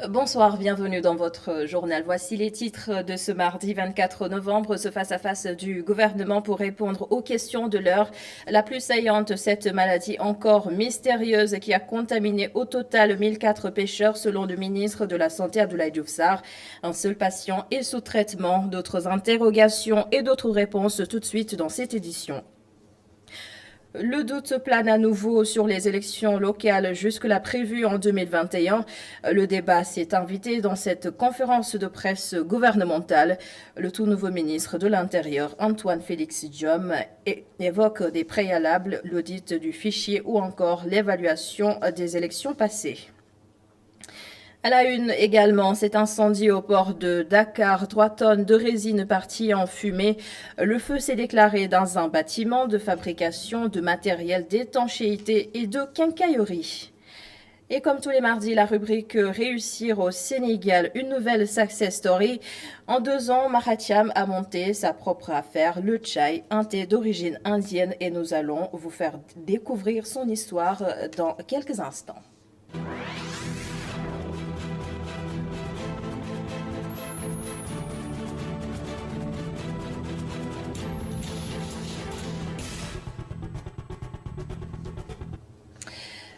Bonsoir, bienvenue dans votre journal. Voici les titres de ce mardi 24 novembre. Ce face-à-face du gouvernement pour répondre aux questions de l'heure. La plus saillante, cette maladie encore mystérieuse qui a contaminé au total 1004 pêcheurs selon le ministre de la Santé Abdoulaye Diouf Sarr. Un seul patient est sous traitement. D'autres interrogations et d'autres réponses tout de suite dans cette édition. Le doute plane à nouveau sur les élections locales jusque-là prévues en 2021. Le débat s'est invité dans cette conférence de presse gouvernementale. Le tout nouveau ministre de l'Intérieur, Antoine Félix Diome, évoque des préalables, l'audit du fichier ou encore l'évaluation des élections passées. À la une également, cet incendie au port de Dakar, 3 tonnes de résine parties en fumée. Le feu s'est déclaré dans un bâtiment de fabrication de matériel d'étanchéité et de quincaillerie. Et comme tous les mardis, la rubrique Réussir au Sénégal, une nouvelle success story. En 2 ans, Mahathir a monté sa propre affaire, le chai, un thé d'origine indienne, et nous allons vous faire découvrir son histoire dans quelques instants.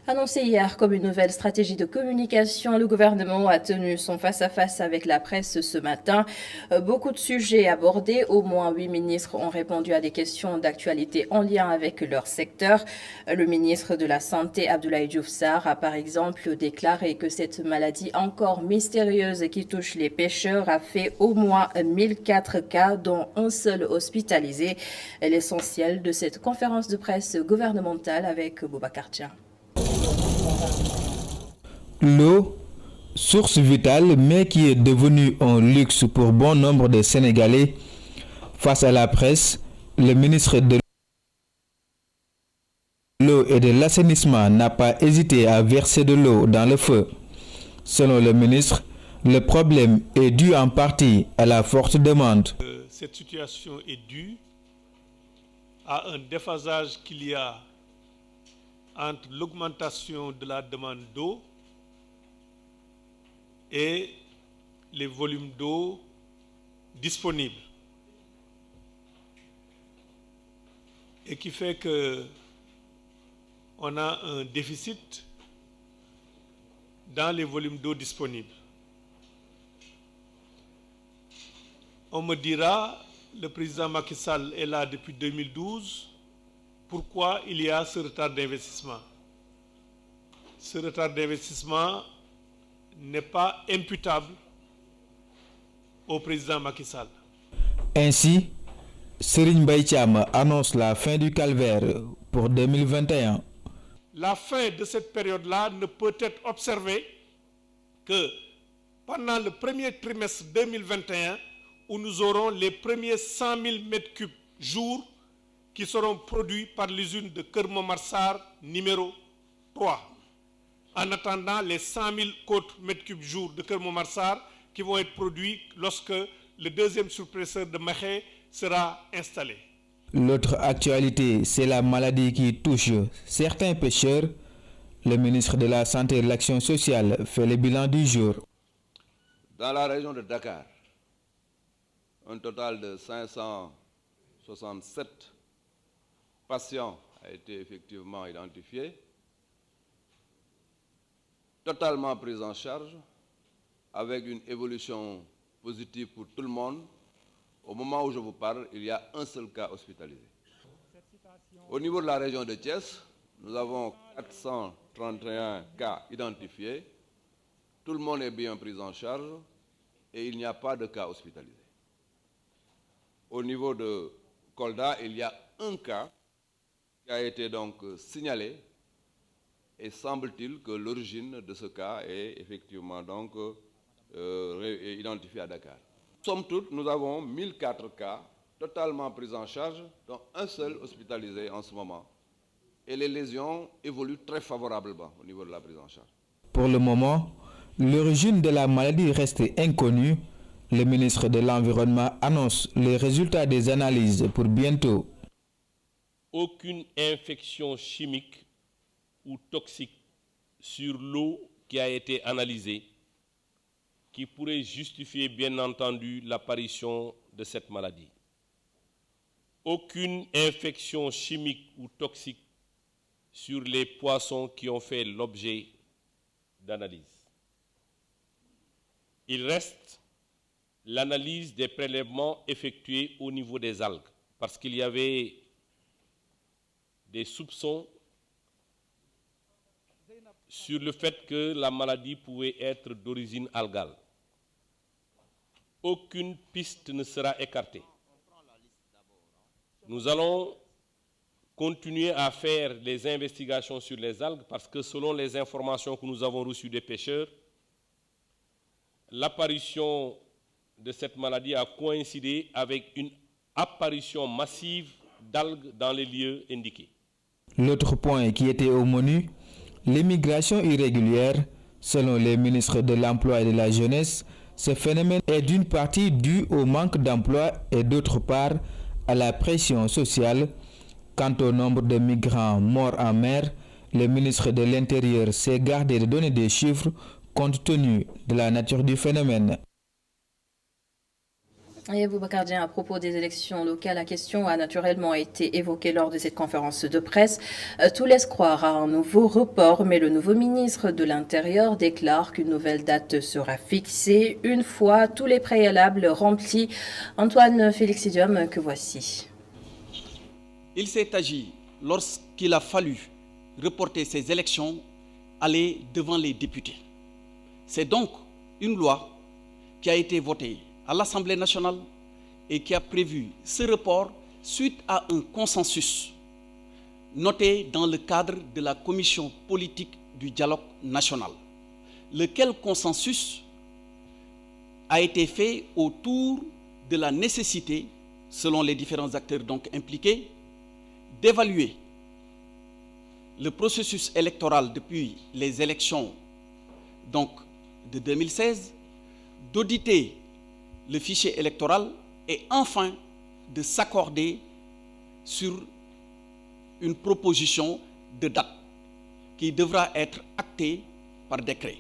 Annoncé hier comme une nouvelle stratégie de communication, le gouvernement a tenu son face-à-face avec la presse ce matin. Beaucoup de sujets abordés. Au moins 8 ministres ont répondu à des questions d'actualité en lien avec leur secteur. Le ministre de la Santé, Abdoulaye Diouf Sarr, a par exemple déclaré que cette maladie encore mystérieuse qui touche les pêcheurs a fait au moins 1004 cas, dont un seul hospitalisé. L'essentiel de cette conférence de presse gouvernementale avec Boubacar Dia. L'eau, source vitale mais qui est devenue un luxe pour bon nombre de Sénégalais, face à la presse, le ministre de l'eau et de l'assainissement n'a pas hésité à verser de l'eau dans le feu. Selon le ministre, le problème est dû en partie à la forte demande. Cette situation est due à un déphasage qu'il y a entre l'augmentation de la demande d'eau et les volumes d'eau disponibles. Et qui fait que on a un déficit dans les volumes d'eau disponibles. On me dira, le président Macky Sall est là depuis 2012, pourquoi il y a ce retard d'investissement? Ce retard d'investissement n'est pas imputable au président Macky Sall. Ainsi, Serigne Mbaye Thiam annonce la fin du calvaire pour 2021. La fin de cette période-là ne peut être observée que pendant le premier trimestre 2021, où nous aurons les premiers 100 000 mètres cubes jour qui seront produits par l'usine de Keur Momar Sarr numéro 3. En attendant les 100 000 autres mètres cubes jour de Keur Momar Sarr qui vont être produits lorsque le deuxième surpresseur de Mahé sera installé. L'autre actualité, c'est la maladie qui touche certains pêcheurs. Le ministre de la Santé et de l'Action sociale fait le bilan du jour. Dans la région de Dakar, un total de 567 patients a été effectivement identifié, totalement pris en charge, avec une évolution positive pour tout le monde. Au moment où je vous parle, il y a un seul cas hospitalisé. Au niveau de la région de Thiès, nous avons 431 cas identifiés. Tout le monde est bien pris en charge et il n'y a pas de cas hospitalisé. Au niveau de Kolda, il y a un cas qui a été donc signalé et semble-t-il que l'origine de ce cas est effectivement donc identifiée à Dakar. Somme toute, nous avons 1004 cas totalement pris en charge, dont un seul hospitalisé en ce moment. Et les lésions évoluent très favorablement au niveau de la prise en charge. Pour le moment, l'origine de la maladie reste inconnue. Le ministre de l'Environnement annonce les résultats des analyses pour bientôt. Aucune infection chimique ou toxique sur l'eau qui a été analysée qui pourraient justifier bien entendu l'apparition de cette maladie. Aucune infection chimique ou toxique sur les poissons qui ont fait l'objet d'analyse. Il reste l'analyse des prélèvements effectués au niveau des algues, parce qu'il y avait des soupçons sur le fait que la maladie pouvait être d'origine algale. Aucune piste ne sera écartée. Nous allons continuer à faire les investigations sur les algues parce que selon les informations que nous avons reçues des pêcheurs, l'apparition de cette maladie a coïncidé avec une apparition massive d'algues dans les lieux indiqués. L'autre point qui était au menu, l'immigration irrégulière. Selon les ministres de l'Emploi et de la Jeunesse, ce phénomène est d'une partie dû au manque d'emploi et d'autre part à la pression sociale. Quant au nombre de migrants morts en mer, le ministre de l'Intérieur s'est gardé de donner des chiffres compte tenu de la nature du phénomène. Et Boubacar Dieng, à propos des élections locales, la question a naturellement été évoquée lors de cette conférence de presse. Tout laisse croire à un nouveau report, mais le nouveau ministre de l'Intérieur déclare qu'une nouvelle date sera fixée une fois tous les préalables remplis. Antoine Félix-Idiom, que voici. Il s'est agi, lorsqu'il a fallu reporter ces élections, aller devant les députés. C'est donc une loi qui a été votée à l'Assemblée nationale et qui a prévu ce report suite à un consensus noté dans le cadre de la commission politique du dialogue national, lequel consensus a été fait autour de la nécessité, selon les différents acteurs donc impliqués, d'évaluer le processus électoral depuis les élections donc, de 2016, d'auditer le fichier électoral et enfin de s'accorder sur une proposition de date qui devra être actée par décret.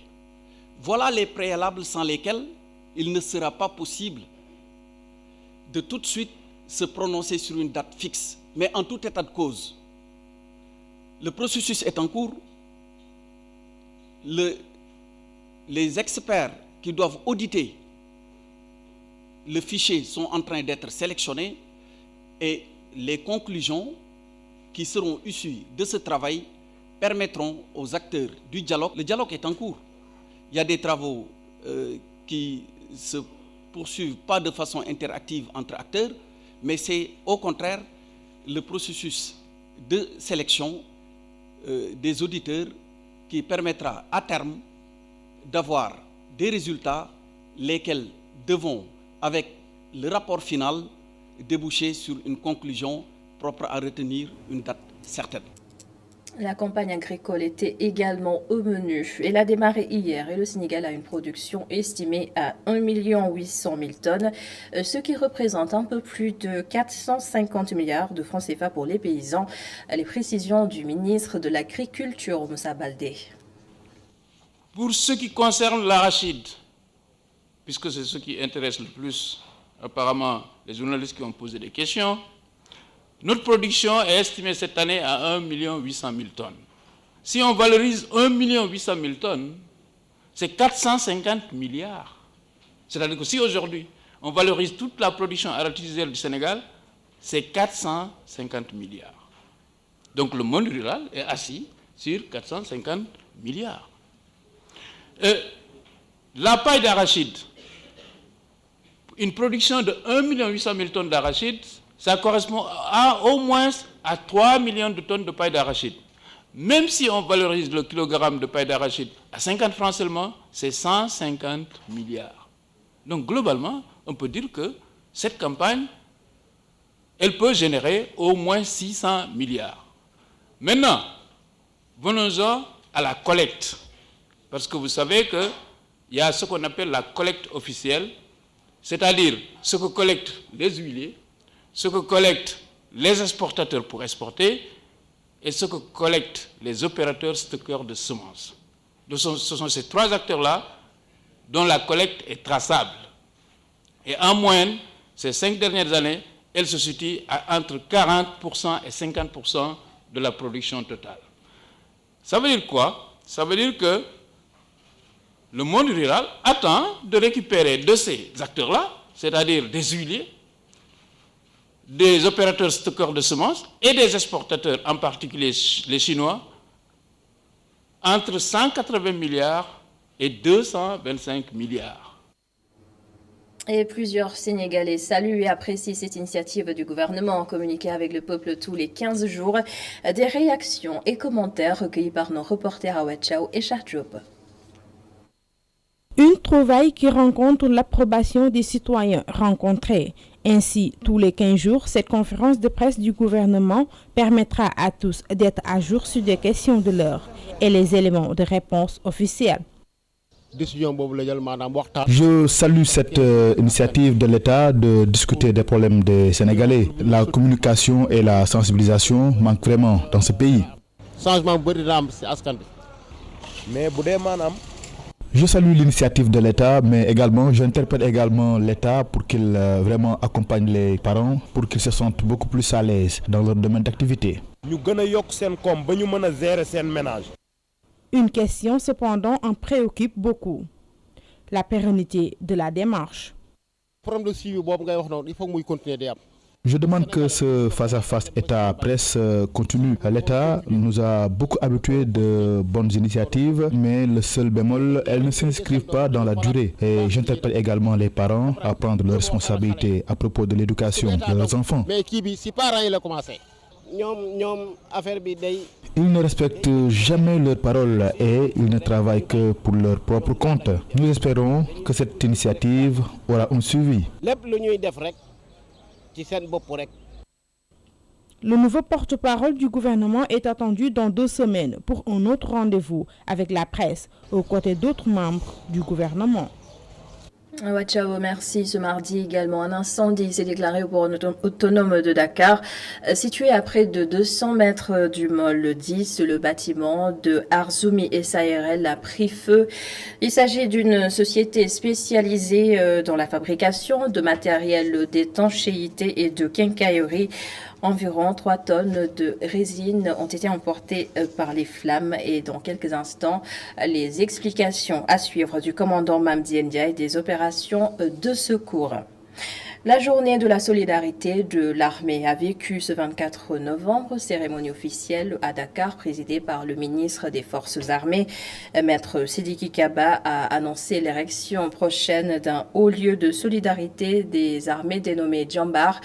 Voilà les préalables sans lesquels il ne sera pas possible de tout de suite se prononcer sur une date fixe. Mais en tout état de cause, le processus est en cours. Les experts qui doivent auditer le fichier sont en train d'être sélectionnés et les conclusions qui seront issues de ce travail permettront aux acteurs du dialogue. Le dialogue est en cours. Il y a des travaux qui se poursuivent pas de façon interactive entre acteurs, mais c'est au contraire le processus de sélection des auditeurs qui permettra à terme d'avoir des résultats lesquels devront, avec le rapport final, déboucher sur une conclusion propre à retenir une date certaine. La campagne agricole était également au menu. Elle a démarré hier et le Sénégal a une production estimée à 1 800 000 tonnes, ce qui représente un peu plus de 450 milliards de francs CFA pour les paysans. Les précisions du ministre de l'Agriculture, Moussa Baldé. Pour ce qui concerne l'arachide, puisque c'est ce qui intéresse le plus apparemment les journalistes qui ont posé des questions, notre production est estimée cette année à 1 800 000 tonnes. Si on valorise 1 800 000 tonnes, c'est 450 milliards. C'est-à-dire que si aujourd'hui on valorise toute la production arachidière du Sénégal, c'est 450 milliards. Donc le monde rural est assis sur 450 milliards. La paille d'arachide, une production de 1 800 000 tonnes d'arachide, ça correspond au moins à 3 millions de tonnes de paille d'arachide. Même si on valorise le kilogramme de paille d'arachide à 50 francs seulement, c'est 150 milliards. Donc globalement, on peut dire que cette campagne, elle peut générer au moins 600 milliards. Maintenant, venons-en à la collecte. Parce que vous savez qu'il y a ce qu'on appelle la collecte officielle, c'est-à-dire ce que collectent les huiliers, ce que collectent les exportateurs pour exporter et ce que collectent les opérateurs stockeurs de semences. Ce sont ces trois acteurs-là dont la collecte est traçable. Et en moyenne, ces 5 dernières années, elle se situe entre 40% et 50% de la production totale. Ça veut dire quoi? Ça veut dire que le monde rural attend de récupérer de ces acteurs-là, c'est-à-dire des huiliers, des opérateurs stockeurs de semences et des exportateurs, en particulier les Chinois, entre 180 milliards et 225 milliards. Et plusieurs Sénégalais saluent et apprécient cette initiative du gouvernement, communiquer avec le peuple tous les 15 jours. Des réactions et commentaires recueillis par nos reporters à Ouachao et Charjoub. Une trouvaille qui rencontre l'approbation des citoyens rencontrés. Ainsi, tous les 15 jours, cette conférence de presse du gouvernement permettra à tous d'être à jour sur des questions de l'heure et les éléments de réponse officiels. Je salue cette initiative de l'État de discuter des problèmes des Sénégalais. La communication et la sensibilisation manquent vraiment dans ce pays. Je salue l'initiative de l'État, mais également j'interpelle également l'État pour qu'il vraiment accompagne les parents pour qu'ils se sentent beaucoup plus à l'aise dans leur domaine d'activité. Une question cependant en préoccupe beaucoup. La pérennité de la démarche. Je demande que ce face-à-face État-presse continue. L'État nous a beaucoup habitués de bonnes initiatives, mais le seul bémol, elles ne s'inscrivent pas dans la durée. Et j'interpelle également les parents à prendre leurs responsabilités à propos de l'éducation de leurs enfants. Ils ne respectent jamais leurs paroles et ils ne travaillent que pour leur propre compte. Nous espérons que cette initiative aura un suivi. Le nouveau porte-parole du gouvernement est attendu dans 2 semaines pour un autre rendez-vous avec la presse aux côtés d'autres membres du gouvernement. Ouachao, merci. Ce mardi également, un incendie s'est déclaré au port autonome de Dakar. Situé à près de 200 mètres du môle 10, le bâtiment de Arzoumi et SARL a pris feu. Il s'agit d'une société spécialisée dans la fabrication de matériel d'étanchéité et de quincaillerie. Environ 3 tonnes de résine ont été emportées par les flammes et dans quelques instants, les explications à suivre du commandant Mamdi Ndiaye des opérations de secours. La journée de la solidarité de l'armée a vécu ce 24 novembre, cérémonie officielle à Dakar présidée par le ministre des Forces armées. Maître Sidiki Kaba a annoncé l'érection prochaine d'un haut lieu de solidarité des armées dénommé Djambari,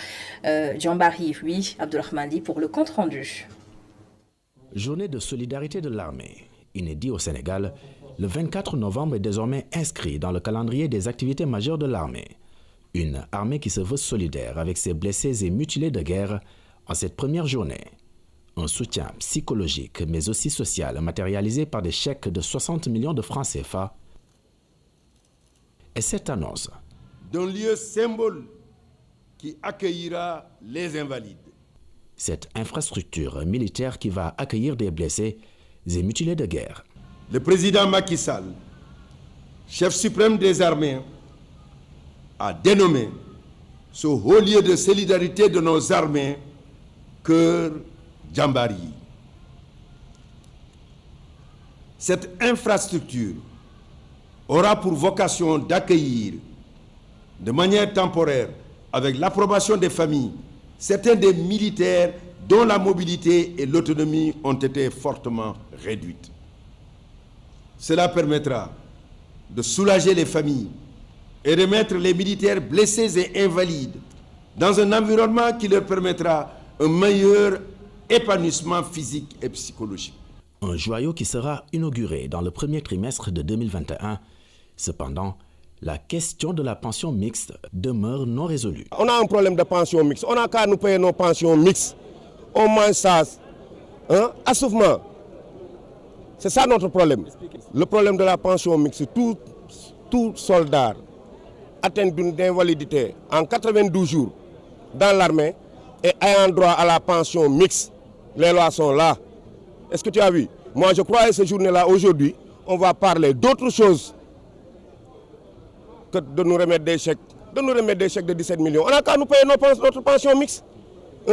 Abdulrahmani pour le compte-rendu. Journée de solidarité de l'armée, inédit au Sénégal, le 24 novembre est désormais inscrit dans le calendrier des activités majeures de l'armée. Une armée qui se veut solidaire avec ses blessés et mutilés de guerre en cette première journée. Un soutien psychologique mais aussi social matérialisé par des chèques de 60 millions de francs CFA. Et cette annonce d'un lieu symbole qui accueillera les invalides. Cette infrastructure militaire qui va accueillir des blessés et mutilés de guerre. Le président Macky Sall, chef suprême des armées, a dénommé ce haut lieu de solidarité de nos armées Cœur Djambari. Cette infrastructure aura pour vocation d'accueillir de manière temporaire, avec l'approbation des familles, certains des militaires dont la mobilité et l'autonomie ont été fortement réduites. Cela permettra de soulager les familles et de mettre les militaires blessés et invalides dans un environnement qui leur permettra un meilleur épanouissement physique et psychologique. Un joyau qui sera inauguré dans le premier trimestre de 2021. Cependant, la question de la pension mixte demeure non résolue. On a un problème de pension mixte. On n'a qu'à nous payer nos pensions mixtes. On mange ça, assouvement. C'est ça notre problème. Le problème de la pension mixte, tout soldat atteint d'une invalidité en 92 jours dans l'armée et ayant droit à la pension mixte, les lois sont là. Est-ce que tu as vu? Moi, je crois que cette journée-là, aujourd'hui, on va parler d'autre chose que de nous remettre des chèques, de 17 millions. On n'a qu'à nous payer notre pension mixte. Hein?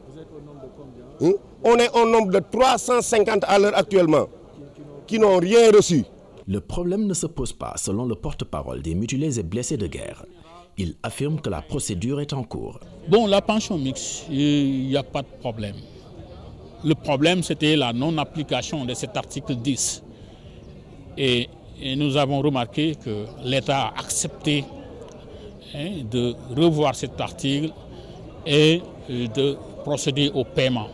Vous êtes au nombre de combien? On est au nombre de 350 à l'heure actuellement, qui n'ont rien reçu. Le problème ne se pose pas selon le porte-parole des mutilés et blessés de guerre. Il affirme que la procédure est en cours. Bon, la pension mixte, il n'y a pas de problème. Le problème, c'était la non-application de cet article 10. Et nous avons remarqué que l'État a accepté de revoir cet article et de procéder au paiement.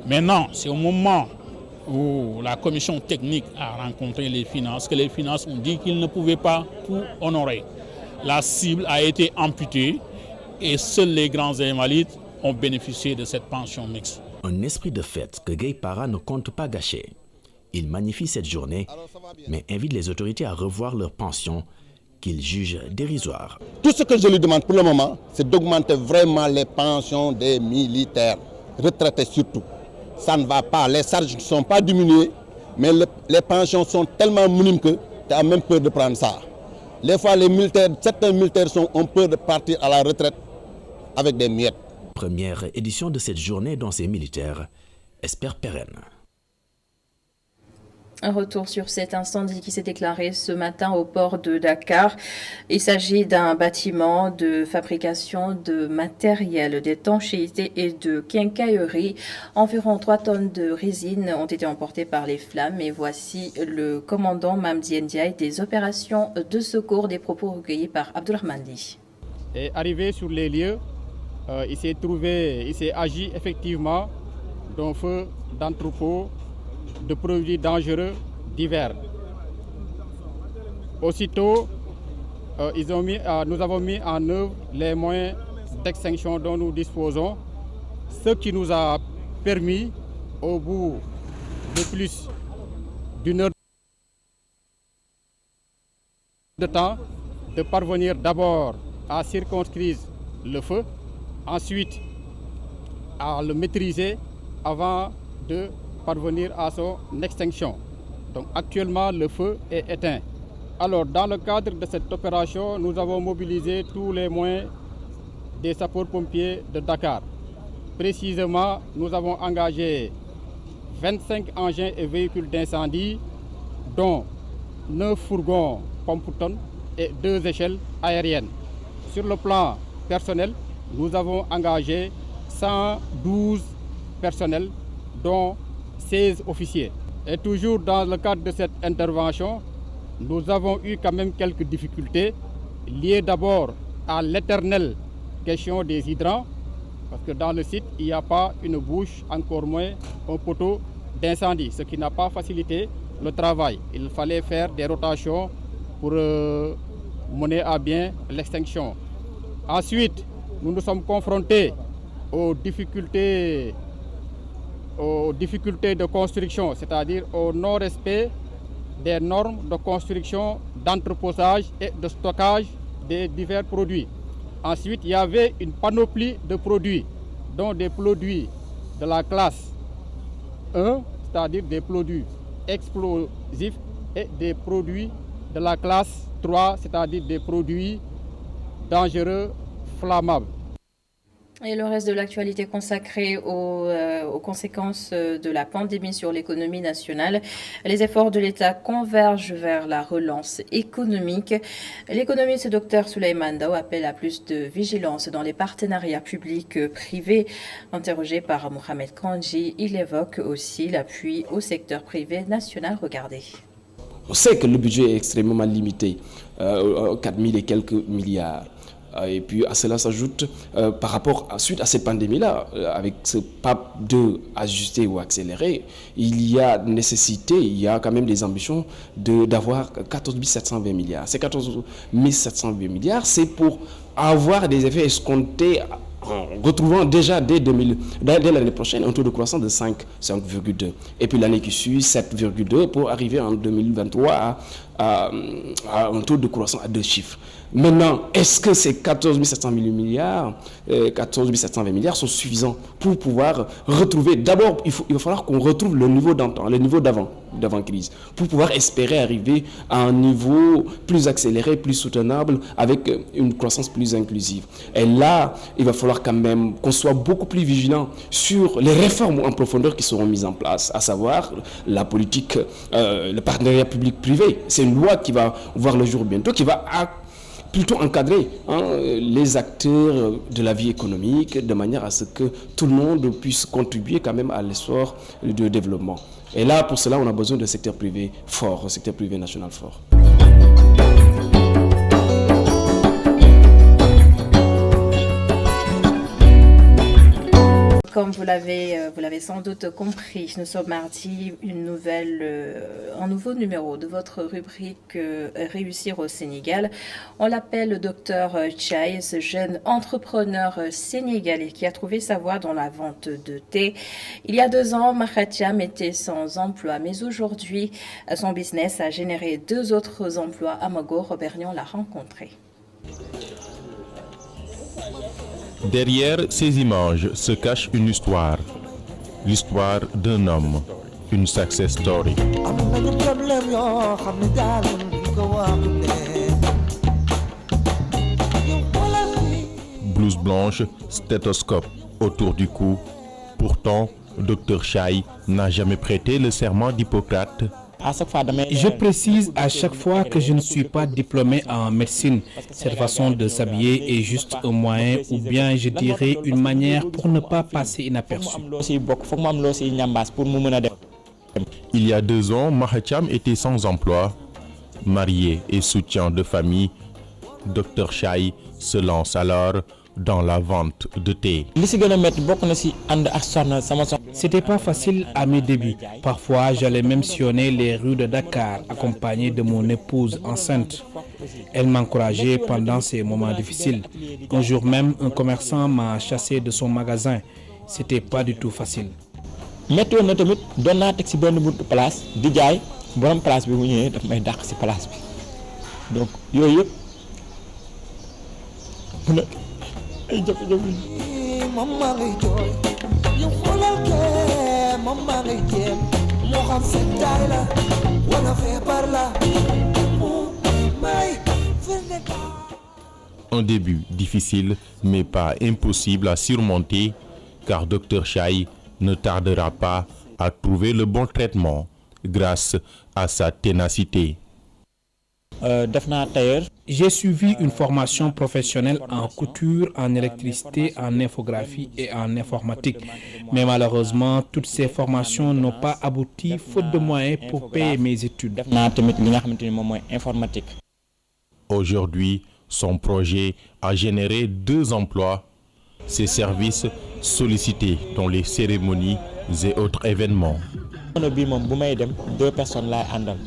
Maintenant, c'est au moment où la commission technique a rencontré les finances que les finances ont dit qu'ils ne pouvaient pas tout honorer. La cible a été amputée et seuls les grands invalides ont bénéficié de cette pension mixte. Un esprit de fête que Gueye Para ne compte pas gâcher. Il magnifie cette journée, mais invite les autorités à revoir leurs pensions qu'il juge dérisoires. Tout ce que je lui demande pour le moment, c'est d'augmenter vraiment les pensions des militaires, retraités surtout. Ça ne va pas, les charges ne sont pas diminuées, mais les pensions sont tellement minimes que tu as même peur de prendre ça. Les fois, certains militaires ont peur de partir à la retraite avec des miettes. Première édition de cette journée dont ces militaires espèrent pérenne. Un retour sur cet incendie qui s'est déclaré ce matin au port de Dakar. Il s'agit d'un bâtiment de fabrication de matériel d'étanchéité et de quincaillerie. Environ 3 tonnes de résine ont été emportées par les flammes. Et voici le commandant Mamdi Ndiaye des opérations de secours, des propos recueillis par Abdourahmane Ly. Arrivé sur les lieux, il s'est agi effectivement d'un feu d'entrepôt de produits dangereux divers. Aussitôt, nous avons mis en œuvre les moyens d'extinction dont nous disposons, ce qui nous a permis, au bout de plus d'une heure de temps, de parvenir d'abord à circonscrire le feu, ensuite à le maîtriser avant de parvenir à son extinction. Donc actuellement, le feu est éteint. Alors, dans le cadre de cette opération, nous avons mobilisé tous les moyens des sapeurs-pompiers de Dakar. Précisément, nous avons engagé 25 engins et véhicules d'incendie, dont 9 fourgons pompe-tonnes et 2 échelles aériennes. Sur le plan personnel, nous avons engagé 112 personnels, dont 16 officiers. Et toujours dans le cadre de cette intervention, nous avons eu quand même quelques difficultés liées d'abord à l'éternelle question des hydrants, parce que dans le site, il n'y a pas une bouche, encore moins un poteau d'incendie, ce qui n'a pas facilité le travail. Il fallait faire des rotations pour mener à bien l'extinction. Ensuite, nous nous sommes confrontés aux difficultés de construction, c'est-à-dire au non-respect des normes de construction, d'entreposage et de stockage des divers produits. Ensuite, il y avait une panoplie de produits, dont des produits de la classe 1, c'est-à-dire des produits explosifs, et des produits de la classe 3, c'est-à-dire des produits dangereux, flammables. Et le reste de l'actualité consacrée aux conséquences de la pandémie sur l'économie nationale. Les efforts de l'État convergent vers la relance économique. L'économiste Dr Souleymane Daou appelle à plus de vigilance dans les partenariats publics-privés. Interrogé par Mohamed Kandji, il évoque aussi l'appui au secteur privé national. Regardez. On sait que le budget est extrêmement limité, 4 000 et quelques milliards. Et puis à cela s'ajoute, par rapport suite à cette pandémie-là, avec ce PAP 2 ajusté ou accéléré, il y a nécessité, il y a quand même des ambitions d'avoir 14 720 milliards. Ces 14 720 milliards, c'est pour avoir des effets escomptés en retrouvant déjà dès l'année prochaine un taux de croissance de 5,2. Et puis l'année qui suit, 7,2 pour arriver en 2023 à un taux de croissance à 2 chiffres. Maintenant, est-ce que ces 14 720 milliards sont suffisants pour pouvoir retrouver... D'abord, il va falloir qu'on retrouve le niveau d'antan, le niveau d'avant-crise, pour pouvoir espérer arriver à un niveau plus accéléré, plus soutenable, avec une croissance plus inclusive. Et là, il va falloir quand même qu'on soit beaucoup plus vigilant sur les réformes en profondeur qui seront mises en place, à savoir la politique, le partenariat public-privé. C'est une loi qui va voir le jour bientôt, qui va plutôt encadrer les acteurs de la vie économique de manière à ce que tout le monde puisse contribuer quand même à l'essor du développement. Et là, pour cela, on a besoin d'un secteur privé fort, un secteur privé national fort. Comme vous l'avez sans doute compris, nous sommes mardi, un nouveau numéro de votre rubrique Réussir au Sénégal. On l'appelle Dr Chai, ce jeune entrepreneur sénégalais qui a trouvé sa voie dans la vente de thé. Il y a 2 ans, Mahatiam était sans emploi, mais aujourd'hui, son business a généré 2 autres emplois. Amago Robernion l'a rencontré. Derrière ces images se cache une histoire, l'histoire d'un homme, une success story. Blouse blanche, stéthoscope autour du cou. Pourtant, Dr Chai n'a jamais prêté le serment d'Hippocrate. Je précise à chaque fois que je ne suis pas diplômé en médecine. Cette façon de s'habiller est juste un moyen, ou bien je dirais une manière pour ne pas passer inaperçu. Il y a 2 ans, Mahatiam était sans emploi. Marié et soutien de famille, Dr Chai se lance alors dans la vente de thé. C'était pas facile à mes débuts. Parfois, j'allais même sillonner les rues de Dakar, accompagné de mon épouse enceinte. Elle m'encourageait pendant ces moments difficiles. Un jour même, un commerçant m'a chassé de son magasin. C'était pas du tout facile. Donc, un début difficile, mais pas impossible à surmonter, car Dr Chai ne tardera pas à trouver le bon traitement grâce à sa ténacité. J'ai suivi une formation professionnelle en couture, en électricité, en infographie et en informatique. Mais malheureusement, toutes ces formations n'ont pas abouti faute de moyens pour payer mes études. Aujourd'hui, son projet a généré 2 emplois. Ses services sollicités dans les cérémonies et autres événements. 2 personnes là andal.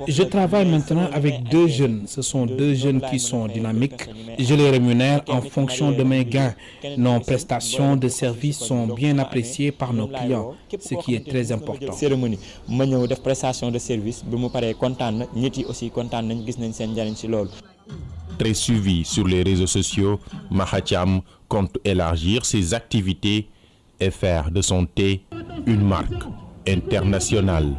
Je travaille maintenant avec 2 jeunes. Ce sont 2 jeunes qui sont dynamiques. Je les rémunère en fonction de mes gains. Nos prestations de services sont bien appréciées par nos clients, ce qui est très important. Cérémonie, ma ñëw def prestation de service, bi mu paré kontaan na, nit yi aussi kontaan nañ, gis nañ seen njariñ ci loolu. Très suivi sur les réseaux sociaux, Mahatiam compte élargir ses activités et faire de son thé une marque internationale.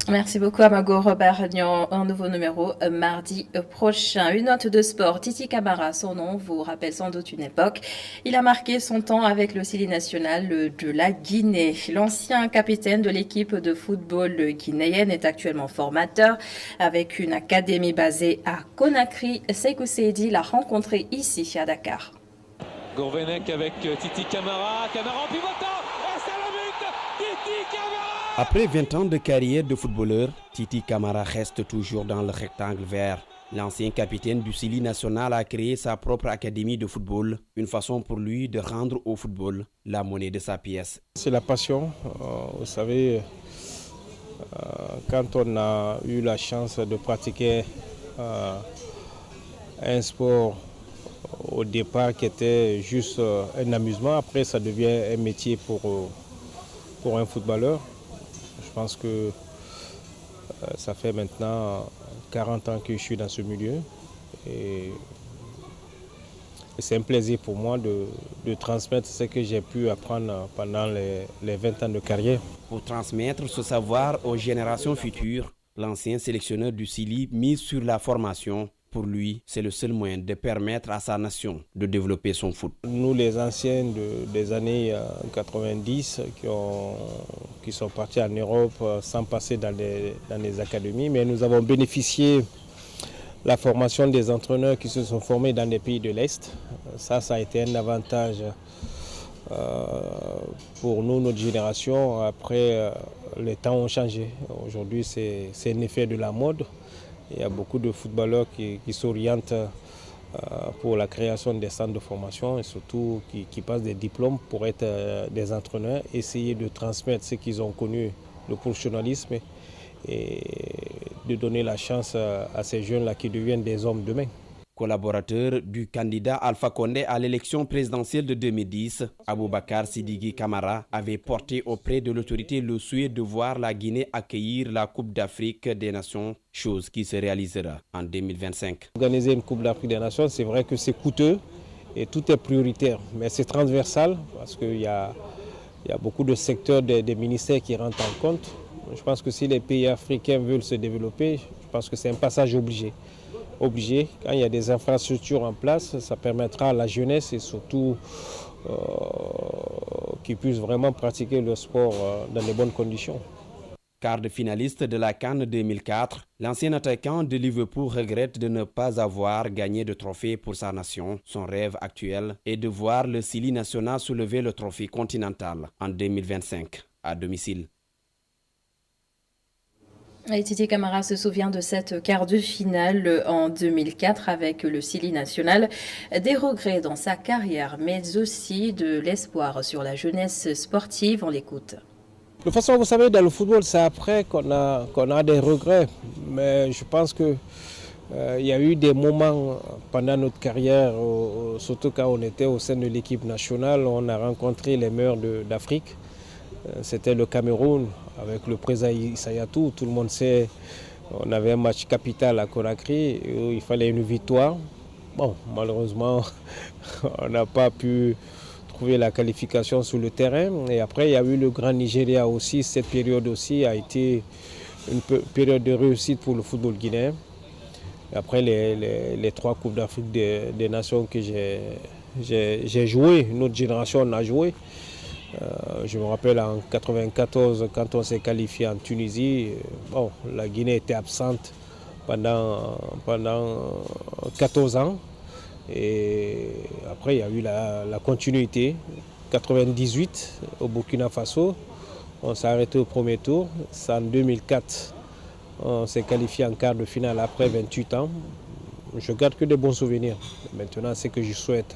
Merci beaucoup Amago Robernion. Un nouveau numéro mardi prochain. Une note de sport. Titi Camara, son nom vous rappelle sans doute une époque. Il a marqué son temps avec le Sili national de la Guinée. L'ancien capitaine de l'équipe de football guinéenne est actuellement formateur avec une académie basée à Conakry. Sekou Seydi l'a rencontré ici à Dakar. Gourvenec avec Titi Camara. Camara en pivotant. Et c'est le but. Titi Camara. Après 20 ans de carrière de footballeur, Titi Camara reste toujours dans le rectangle vert. L'ancien capitaine du Sili national a créé sa propre académie de football, une façon pour lui de rendre au football la monnaie de sa pièce. C'est la passion, vous savez, Quand on a eu la chance de pratiquer un sport au départ qui était juste un amusement, après ça devient un métier pour un footballeur. Je pense que ça fait maintenant 40 ans que je suis dans ce milieu et c'est un plaisir pour moi de transmettre ce que j'ai pu apprendre pendant les 20 ans de carrière. Pour transmettre ce savoir aux générations futures, l'ancien sélectionneur du Sili mise sur la formation. Pour lui, c'est le seul moyen de permettre à sa nation de développer son foot. Nous, les anciens des années 90, qui sont partis en Europe sans passer dans les académies, mais nous avons bénéficié de la formation des entraîneurs qui se sont formés dans les pays de l'Est. Ça a été un avantage pour nous, notre génération. Après, les temps ont changé. Aujourd'hui, c'est un effet de la mode. Il y a beaucoup de footballeurs qui s'orientent pour la création des centres de formation et surtout qui passent des diplômes pour être des entraîneurs, essayer de transmettre ce qu'ils ont connu, le professionnalisme, et de donner la chance à ces jeunes-là qui deviennent des hommes demain. Collaborateur du candidat Alpha Condé à l'élection présidentielle de 2010, Aboubakar Sidiki Camara avait porté auprès de l'autorité le souhait de voir la Guinée accueillir la Coupe d'Afrique des Nations, chose qui se réalisera en 2025. Organiser une Coupe d'Afrique des Nations, c'est vrai que c'est coûteux et tout est prioritaire, mais c'est transversal parce qu'il y a beaucoup de secteurs des ministères qui rentrent en compte. Je pense que si les pays africains veulent se développer, je pense que c'est un passage obligé. Quand il y a des infrastructures en place, ça permettra à la jeunesse et surtout qu'ils puissent vraiment pratiquer le sport dans de bonnes conditions. Quart de finaliste de la CAN 2004, l'ancien attaquant de Liverpool regrette de ne pas avoir gagné de trophée pour sa nation. Son rêve actuel est de voir le Sili national soulever le trophée continental en 2025 à domicile. Et Titi Camara se souvient de cette quart de finale en 2004 avec le Sili national. Des regrets dans sa carrière, mais aussi de l'espoir sur la jeunesse sportive. On l'écoute. De toute façon, vous savez, dans le football, c'est après qu'on a des regrets. Mais je pense qu'il y a eu des moments pendant notre carrière, surtout quand on était au sein de l'équipe nationale, on a rencontré les meilleurs d'Afrique. C'était le Cameroun avec le président Issayatou. Tout le monde sait, on avait un match capital à Conakry où il fallait une victoire. Bon, malheureusement, on n'a pas pu trouver la qualification sur le terrain. Et après, il y a eu le Grand Nigeria aussi. Cette période aussi a été une période de réussite pour le football guinéen. Après les 3 Coupes d'Afrique des Nations que j'ai joué, notre génération a joué. Je me rappelle en 1994, quand on s'est qualifié en Tunisie, la Guinée était absente pendant 14 ans. Et après, il y a eu la continuité. En 1998, au Burkina Faso, on s'est arrêté au premier tour. C'est en 2004, on s'est qualifié en quart de finale après 28 ans. Je ne garde que de bons souvenirs. Maintenant, ce que je souhaite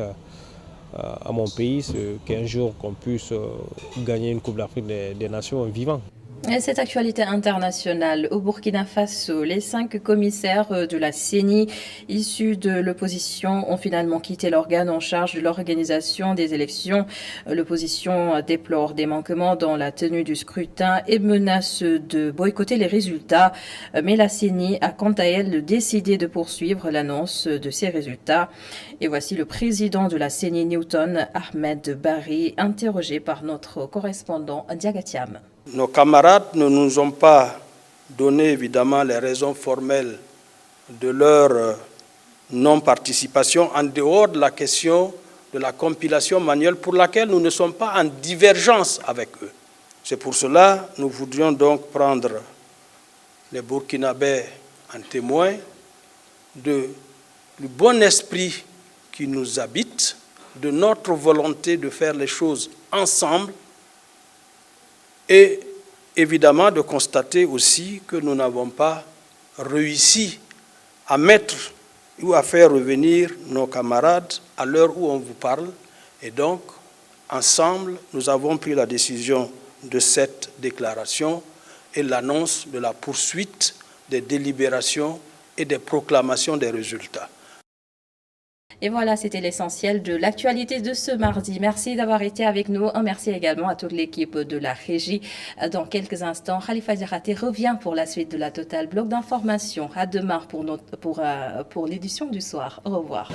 à mon pays, c'est qu'un jour qu'on puisse gagner une Coupe d'Afrique des Nations vivant. Et cette actualité internationale au Burkina Faso, les 5 commissaires de la CENI issus de l'opposition ont finalement quitté l'organe en charge de l'organisation des élections. L'opposition déplore des manquements dans la tenue du scrutin et menace de boycotter les résultats. Mais la CENI a quant à elle décidé de poursuivre l'annonce de ces résultats. Et voici le président de la CENI, Newton Ahmed Barry, interrogé par notre correspondant Diagatiam. Nos camarades ne nous ont pas donné évidemment les raisons formelles de leur non-participation en dehors de la question de la compilation manuelle pour laquelle nous ne sommes pas en divergence avec eux. C'est pour cela que nous voudrions donc prendre les Burkinabés en témoin du bon esprit qui nous habite, de notre volonté de faire les choses ensemble et évidemment de constater aussi que nous n'avons pas réussi à mettre ou à faire revenir nos camarades à l'heure où on vous parle. Et donc, ensemble, nous avons pris la décision de cette déclaration et l'annonce de la poursuite des délibérations et des proclamations des résultats. Et voilà, c'était l'essentiel de l'actualité de ce mardi. Merci d'avoir été avec nous. Un merci également à toute l'équipe de la régie. Dans quelques instants, Khalifa Diakhaté revient pour la suite de la Total Bloc d'information. À demain pour l'édition du soir. Au revoir.